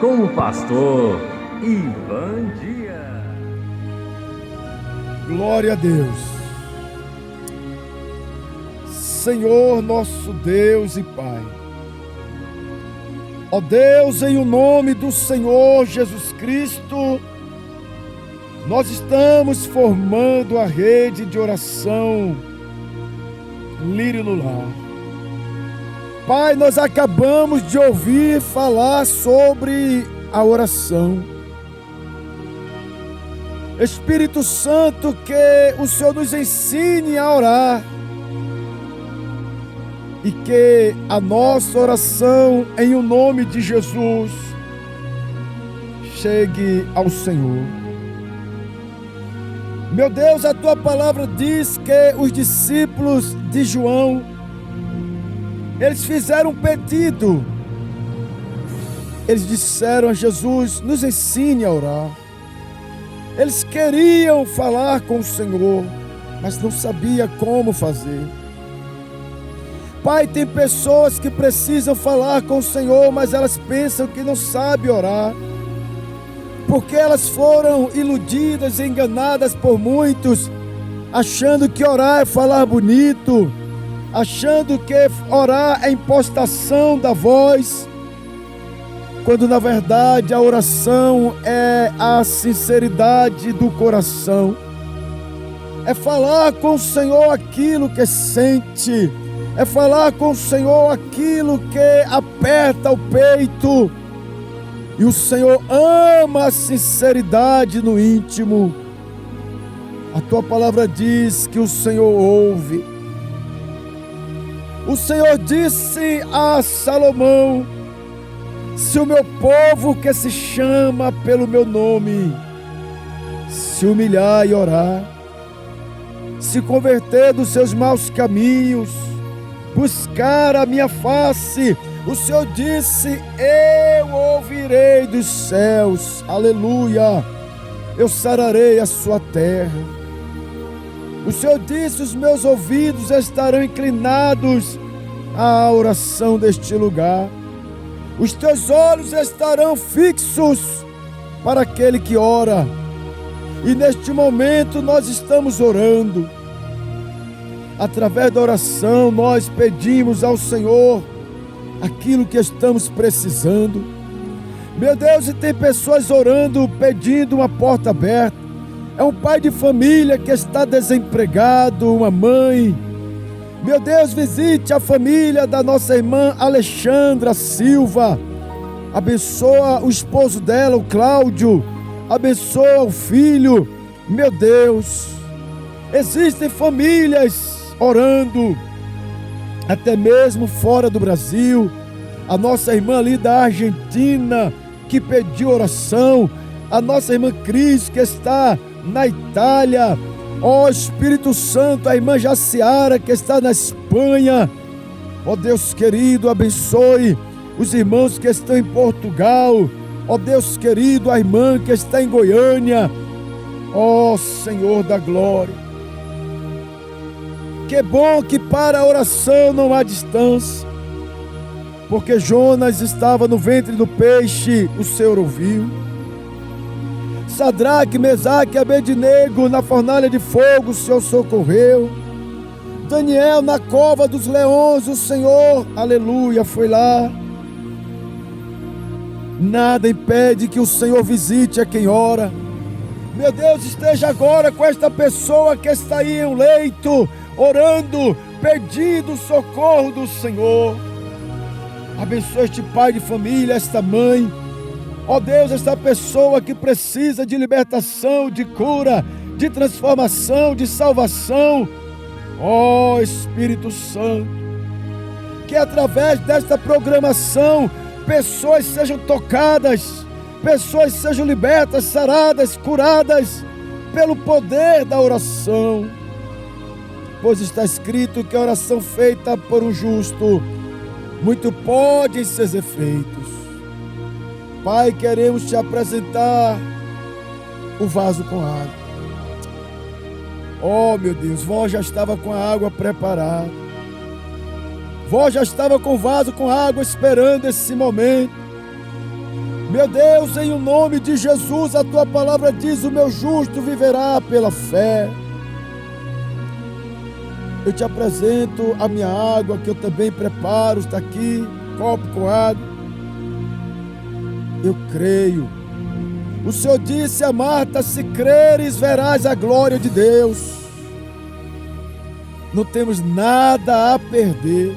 Speaker 3: Com o pastor Ivan Dias.
Speaker 2: Glória a Deus. Senhor nosso Deus e Pai. Ó Deus, em o nome do Senhor Jesus Cristo, nós estamos formando a rede de oração Lírio no Lar. Pai, nós acabamos de ouvir falar sobre a oração. Espírito Santo, que o Senhor nos ensine a orar e que a nossa oração em o nome de Jesus chegue ao Senhor. Meu Deus, a tua palavra diz que os discípulos de João, eles fizeram um pedido. Eles disseram a Jesus: nos ensine a orar. Eles queriam falar com o Senhor, mas não sabiam como fazer. Pai, tem pessoas que precisam falar com o Senhor, mas elas pensam que não sabem orar, porque elas foram iludidas, enganadas por muitos, achando que orar é falar bonito, achando que orar é impostação da voz, quando na verdade a oração é a sinceridade do coração, é falar com o Senhor aquilo que sente, é falar com o Senhor aquilo que aperta o peito. E o Senhor ama a sinceridade no íntimo. A tua palavra diz que o Senhor ouve. O Senhor disse a Salomão: se o meu povo que se chama pelo meu nome se humilhar e orar, se converter dos seus maus caminhos, buscar a minha face, o Senhor disse: eu ouvirei dos céus, aleluia, eu sararei a sua terra. O Senhor disse: os meus ouvidos estarão inclinados à oração deste lugar. Os teus olhos estarão fixos para aquele que ora. E neste momento nós estamos orando. Através da oração nós pedimos ao Senhor aquilo que estamos precisando. Meu Deus, e tem pessoas orando, pedindo uma porta aberta. É um pai de família que está desempregado, uma mãe. Meu Deus, visite a família da nossa irmã Alexandra Silva. Abençoa o esposo dela, o Cláudio. Abençoa o filho. Meu Deus, existem famílias orando, até mesmo fora do Brasil. A nossa irmã ali da Argentina, que pediu oração. A nossa irmã Cris, que está na Itália. Ó Espírito Santo, a irmã Jaciara, que está na Espanha. Ó Deus querido, abençoe os irmãos que estão em Portugal. Ó Deus querido, a irmã que está em Goiânia. Ó Senhor da glória. Que bom que para a oração não há distância, porque Jonas estava no ventre do peixe, o Senhor ouviu. Sadraque, Mesaque e Abednego na fornalha de fogo, o Senhor socorreu. Daniel na cova dos leões, o Senhor, aleluia, foi lá. Nada impede que o Senhor visite a quem ora. Meu Deus, esteja agora com esta pessoa que está aí em um leito, orando, pedindo o socorro do Senhor. Abençoa este pai de família, esta mãe. Ó Deus, esta pessoa que precisa de libertação, de cura, de transformação, de salvação. Ó Espírito Santo, que através desta programação pessoas sejam tocadas, pessoas sejam libertas, saradas, curadas pelo poder da oração. Pois está escrito que a oração feita por um justo muito pode em seus efeitos. Pai, queremos te apresentar o vaso com água. Oh, meu Deus, vó já estava com a água preparada. Vó já estava com o vaso com água esperando esse momento. Meu Deus, em o nome de Jesus, a tua palavra diz: o meu justo viverá pela fé. Eu te apresento a minha água, que eu também preparo, está aqui, copo com água. Eu creio. O Senhor disse a Marta: se creres, verás a glória de Deus. Não temos nada a perder,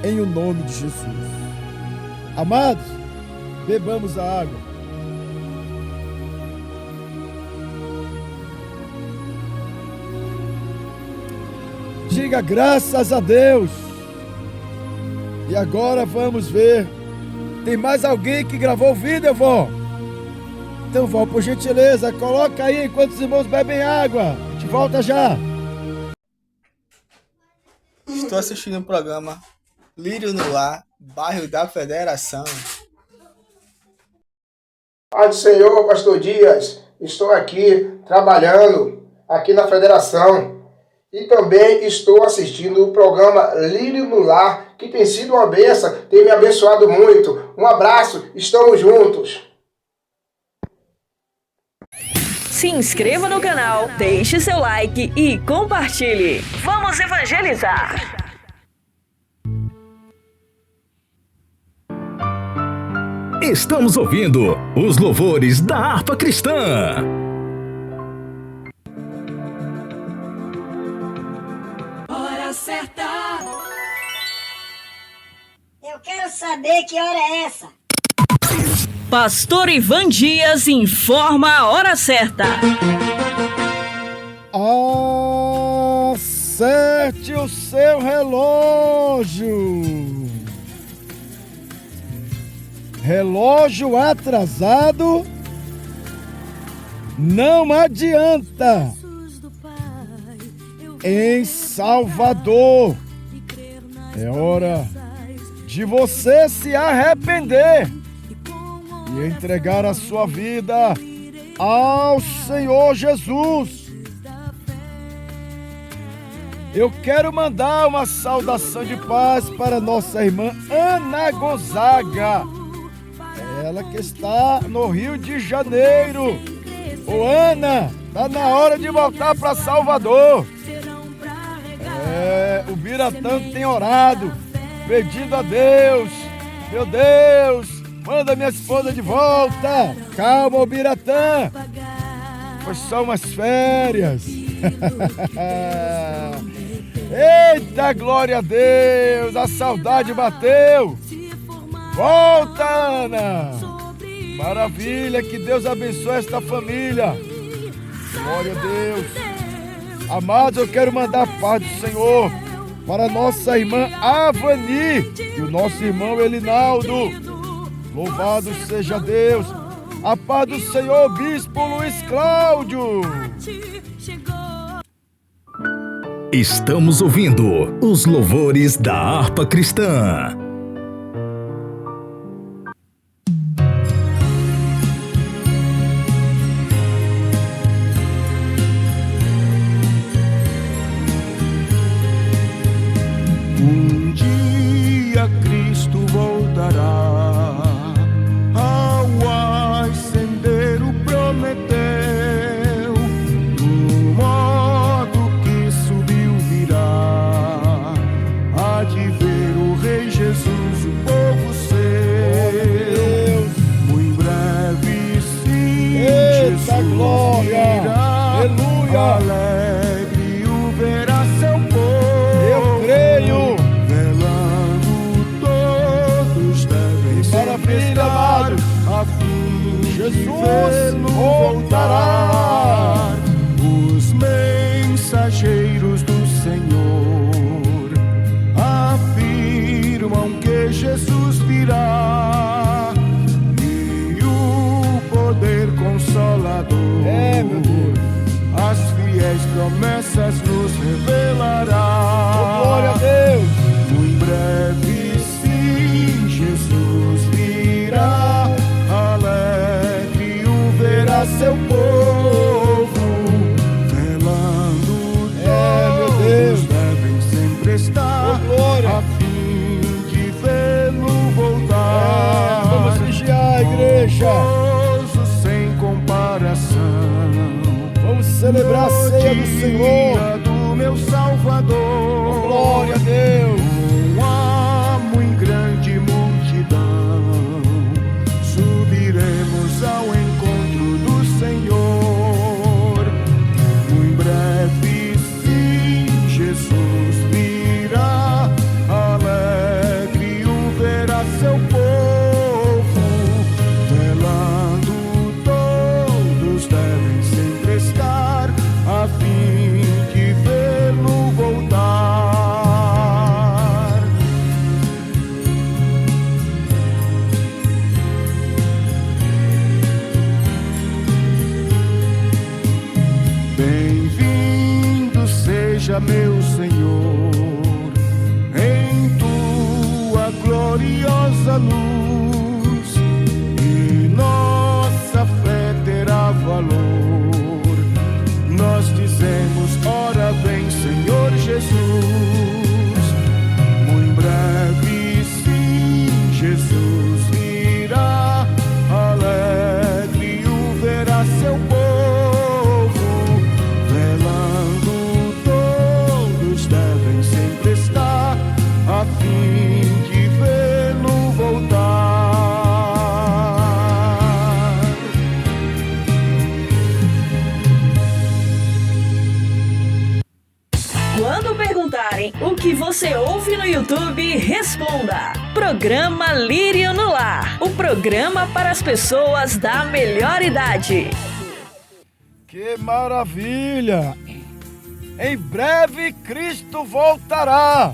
Speaker 2: em o nome de Jesus. Amados, bebamos a água. Diga graças a Deus. E agora vamos ver. Tem mais alguém que gravou o vídeo, vó? Então, vó, por gentileza, coloca aí enquanto os irmãos bebem água. A gente volta já.
Speaker 12: Estou assistindo o programa Lírio no Lar, bairro da Federação.
Speaker 13: Pai do Senhor, pastor Dias, estou aqui trabalhando aqui na Federação e também estou assistindo o programa Lírio no Lar, que tem sido uma bênção, tem me abençoado muito. Um abraço, estamos juntos.
Speaker 4: Se inscreva no canal, deixe seu like e compartilhe. Vamos evangelizar!
Speaker 1: Estamos ouvindo os louvores da harpa cristã.
Speaker 5: Hora certa.
Speaker 9: Eu quero saber que hora é essa.
Speaker 4: Pastor Ivan Dias informa a hora certa.
Speaker 2: Acerte o seu relógio. Relógio atrasado não adianta. Em Salvador, é hora de você se arrepender e entregar a sua vida ao Senhor Jesus. Eu quero mandar uma saudação de paz para nossa irmã Ana Gonzaga, ela que está no Rio de Janeiro. Ô Ana, tá na hora de voltar para Salvador. O Biratã tem orado, pedindo a Deus: meu Deus, manda minha esposa de volta. Calma, Biratã, foi só umas férias. Eita, glória a Deus, a saudade bateu. Volta, Ana. Maravilha, que Deus abençoe esta família. Glória a Deus. Amados, eu quero mandar a paz do Senhor para nossa irmã Avani e o nosso irmão Elinaldo. Louvado seja Deus. A paz do Senhor, Bispo Luiz Cláudio.
Speaker 1: Estamos ouvindo os louvores da harpa cristã.
Speaker 14: Um dia Cristo voltará, ao ascender o prometeu, do modo que subiu virá, há de ver o Rei Jesus. Criador.
Speaker 2: Meu Deus.
Speaker 14: As fiéis promessas nos revelará.
Speaker 2: Oh, glória a Deus.
Speaker 14: Muito breve sim, Jesus virá. Alegre o verá seu povo, velando todos devem sempre estar, a fim de vê-lo voltar.
Speaker 2: Vamos vigiar a igreja.
Speaker 14: Gozo sem comparação.
Speaker 2: Vamos celebrar a ceia do Senhor,
Speaker 14: do meu Salvador.
Speaker 2: Oh, glória a Deus.
Speaker 14: Com amo em grande multidão, subiremos ao encontro do Senhor. Muito breve sim, Jesus virá. Alegre o verá seu povo, velando todos devem sempre estar, a fim de vê-lo voltar. Bem-vindo seja meu Senhor, em tua gloriosa luz, e nossa fé terá valor. Nós dizemos, ora vem Senhor Jesus. Muito breve sim, Jesus virá. Alegre o verá seu povo, velando todos devem sempre estar, a fim de vê-lo voltar.
Speaker 4: Quando perguntarem o que você ouve no YouTube, responda: Programa Lírio no Lar, o programa para as pessoas da melhor idade.
Speaker 2: Que maravilha! Em breve Cristo voltará.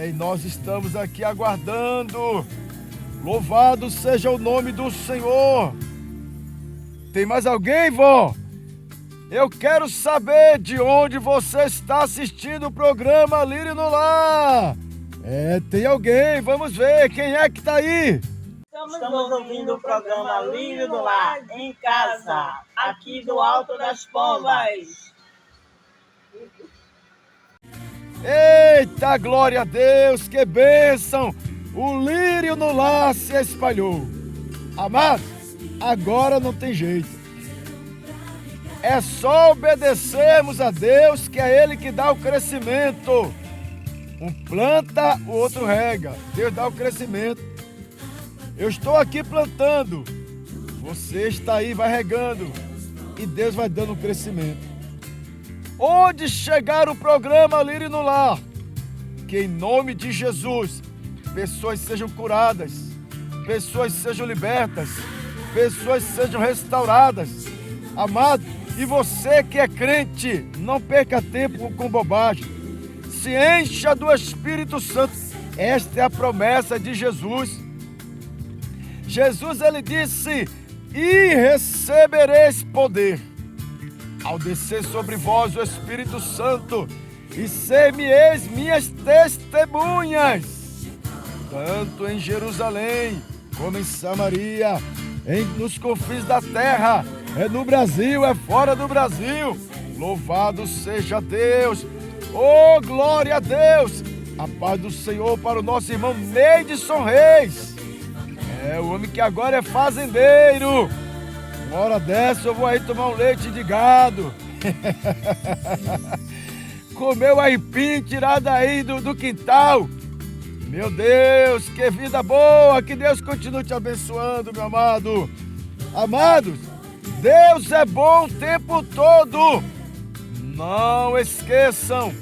Speaker 2: E nós estamos aqui aguardando. Louvado seja o nome do Senhor. Tem mais alguém, vó? Eu quero saber de onde você está assistindo o programa Lírio no Lar. Tem alguém, vamos ver, quem é que tá aí?
Speaker 15: Estamos ouvindo o programa Lírio no Lar, em casa, aqui do Alto das Pombas.
Speaker 2: Eita, glória a Deus, que bênção! O Lírio no Lar se espalhou. Amados, agora não tem jeito. É só obedecermos a Deus, que é Ele que dá o crescimento. Um planta, o outro rega. Deus dá o crescimento. Eu estou aqui plantando. Você está aí, vai regando. E Deus vai dando o crescimento. Onde chegar o programa Lírio no Lar, que em nome de Jesus, pessoas sejam curadas, pessoas sejam libertas, pessoas sejam restauradas. Amado, e você que é crente, não perca tempo com bobagem. Se encha do Espírito Santo. Esta é a promessa de Jesus. Jesus, ele disse: e recebereis poder ao descer sobre vós o Espírito Santo, e ser-me-eis minhas testemunhas, tanto em Jerusalém, como em Samaria, nos confins da terra, no Brasil, fora do Brasil. Louvado seja Deus. Oh, glória a Deus. A paz do Senhor para o nosso irmão Neidson Reis. O homem que agora é fazendeiro. Uma hora dessa eu vou aí tomar um leite de gado. Comer o aipim tirado aí do quintal. Meu Deus, que vida boa. Que Deus continue te abençoando, meu amado. Amados, Deus é bom o tempo todo. Não esqueçam,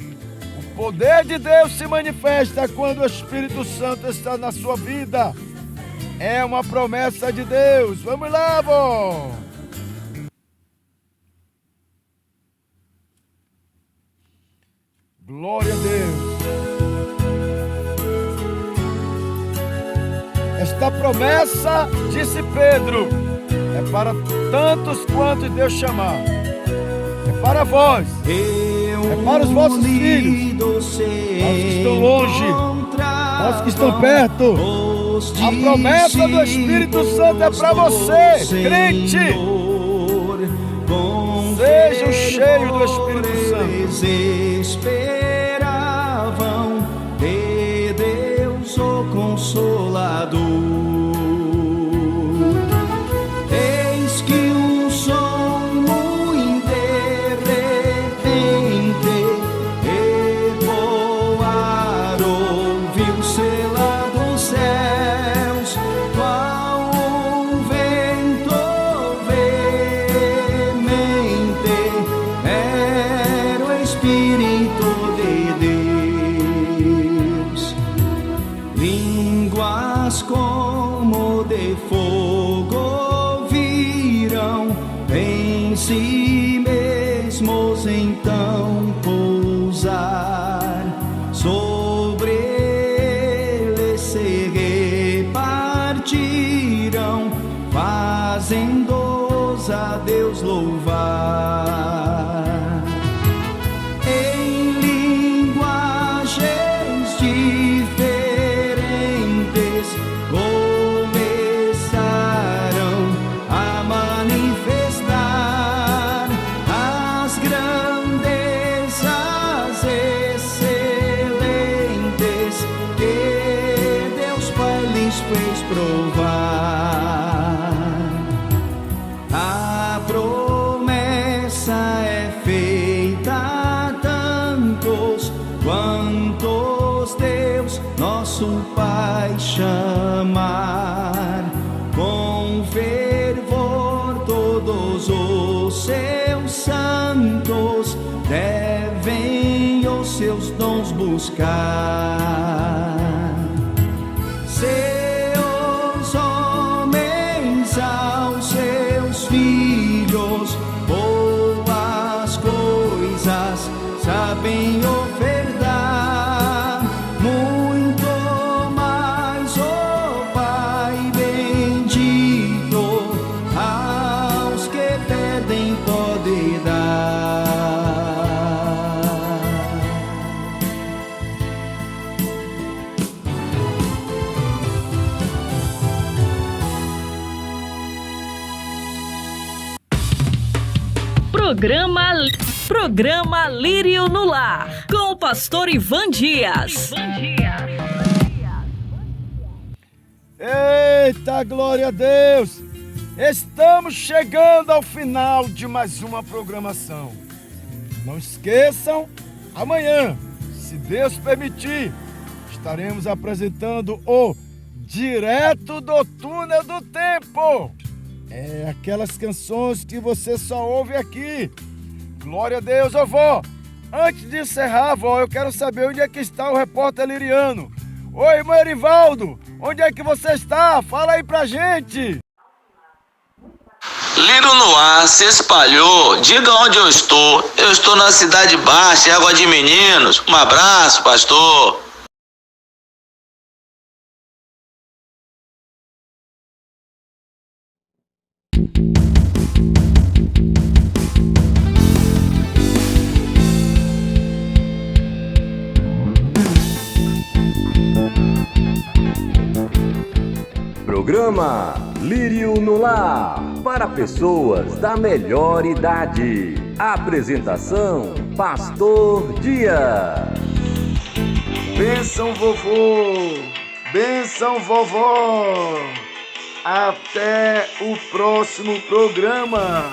Speaker 2: o poder de Deus se manifesta quando o Espírito Santo está na sua vida. É uma promessa de Deus. Vamos lá, vó. Glória a Deus. Esta promessa, disse Pedro, É para tantos quantos Deus chamar. É para vós. É para os vossos filhos. Aos que estão longe. Aos que estão perto. A promessa do Espírito Santo é para você, crente. Sejam cheios do Espírito Santo.
Speaker 16: Esperavam de Deus o Consolador. Eis que um som muito repente ecoar ouviu-se lá dos céus, qual um vento veemente, era o Espírito de Deus. Línguas como de fogo viram em si mesmos então pousar, sobre eles se repartiram, fazendo-os a Deus louvar. Em linguagens diferentes começaram a manifestar as grandezas excelentes que Deus Pai lhes fez provar. A promessa é feita a tantos quantos Deus nosso Pai chamar. Com fervor todos os seus santos devem os seus dons buscar. Seus homens aos seus filhos boas coisas sabem ofertar, muito mais, ó Pai bendito, aos que pedem pode dar.
Speaker 4: Programa Lírio no Lar, com o pastor Ivan Dias.
Speaker 2: Eita, glória a Deus! Estamos chegando ao final de mais uma programação. Não esqueçam, amanhã, se Deus permitir, estaremos apresentando o Direto do Túnel do Tempo. É aquelas canções que você só ouve aqui. Glória a Deus, ô vó. Antes de encerrar, vó, eu quero saber onde é que está o repórter Liriano. Oi, irmão Erivaldo, onde é que você está? Fala aí pra gente.
Speaker 17: Lírio no ar se espalhou. Diga onde eu estou. Eu estou na Cidade Baixa, Água de Meninos. Um abraço, pastor.
Speaker 3: Programa Lírio no Lar, para pessoas da melhor idade. Apresentação, Pastor Dias.
Speaker 2: Bênção, vovô. Bênção, vovó. Até o próximo programa.